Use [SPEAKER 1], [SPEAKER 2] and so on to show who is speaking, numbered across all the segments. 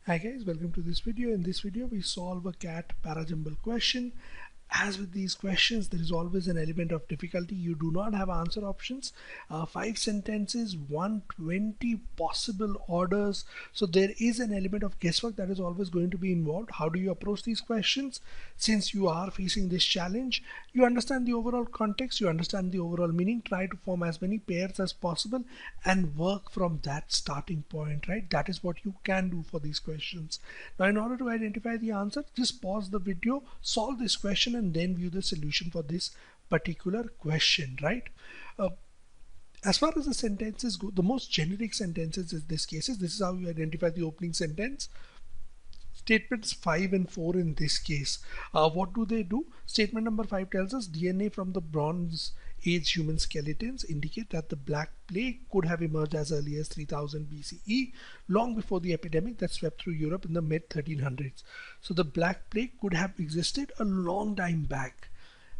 [SPEAKER 1] Hi guys, welcome to this video. In this video we solve a CAT para-jumble question. As with these questions, there is always an element of difficulty. You do not have answer options. 5 sentences, 120 possible orders. So there is an element of guesswork that is always going to be involved. How do you approach these questions? Since you are facing this challenge, you understand the overall context, you understand the overall meaning, try to form as many pairs as possible and work from that starting point, right? That is what you can do for these questions. Now, in order to identify the answer, just pause the video, solve this question, and then view the solution for this particular question, right? As far as the sentences go, the most generic sentences in this case is this is how you identify the opening sentence. Statements 5 and 4 in this case. What do they do? Statement number 5 tells us DNA from the Bronze Age human skeletons indicate that the Black Plague could have emerged as early as 3000 BCE, long before the epidemic that swept through Europe in the mid 1300s. So the Black Plague could have existed a long time back.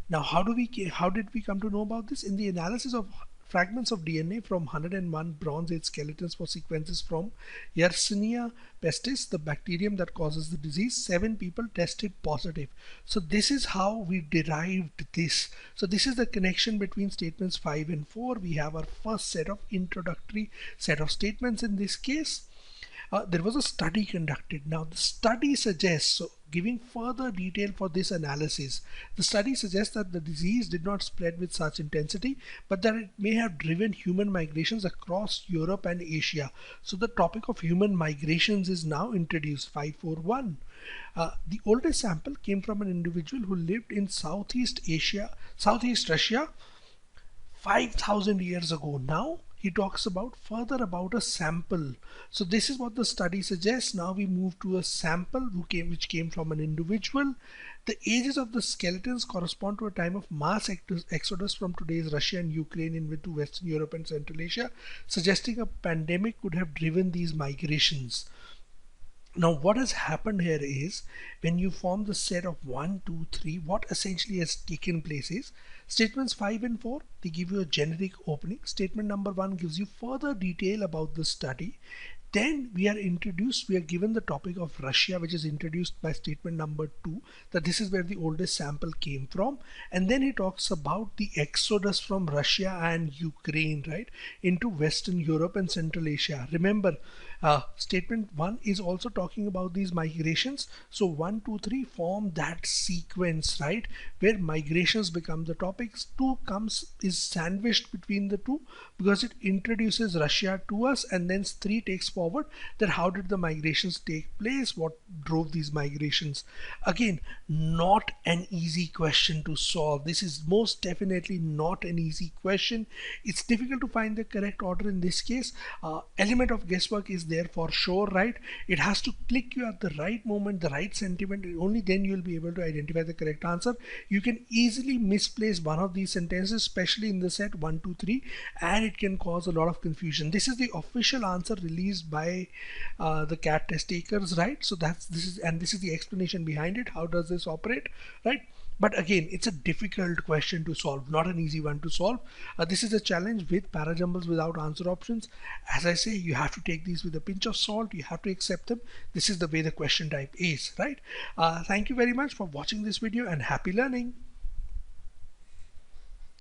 [SPEAKER 1] Now, how did we come to know about this? In the analysis of fragments of DNA from 101 Bronze Age skeletons for sequences from Yersinia pestis, the bacterium that causes the disease, 7 people tested positive. So this is how we derived this. So this is the connection between statements 5 and 4. We have our first set of introductory set of statements in this case. There was a study conducted. Now the study suggests, so giving further detail for this analysis, the study suggests that the disease did not spread with such intensity, but that it may have driven human migrations across Europe and Asia. So the topic of human migrations is now introduced. 541. The oldest sample came from an individual who lived in Southeast Russia 5,000 years ago. Now he talks about further about a sample. So this is what the study suggests. Now we move to a sample which came from an individual. The ages of the skeletons correspond to a time of mass exodus from today's Russia and Ukraine into Western Europe and Central Asia, suggesting a pandemic could have driven these migrations. Now what has happened here is, when you form the set of 1, 2, 3, what essentially has taken place is statements 5 and 4, they give you a generic opening. Statement number 1 gives you further detail about the study. Then we are given the topic of Russia, which is introduced by statement number 2, that this is where the oldest sample came from. And then he talks about the exodus from Russia and Ukraine, right, into Western Europe and Central Asia. Remember, statement 1 is also talking about these migrations. So 1, 2, 3 form that sequence, right, where migrations become the topics. 2 is sandwiched between the two because it introduces Russia to us, and then 3 takes forward that how did the migrations take place, what drove these migrations. Again, not an easy question to solve. This is most definitely not an easy question. It's difficult to find the correct order in this case. Element of guesswork is there for sure, right? It has to click you at the right moment, the right sentiment. Only then you will be able to identify the correct answer. You can easily misplace one of these sentences, especially in the set 1, 2, 3, and it can cause a lot of confusion. This is the official answer released by the CAT test takers, right? So this is the explanation behind it. How does this operate, right? But again, it's a difficult question to solve, not an easy one to solve. This is a challenge with para-jumbles without answer options. As I say, you have to take these with a pinch of salt. You have to accept them. This is the way the question type is, right? Thank you very much for watching this video and happy learning.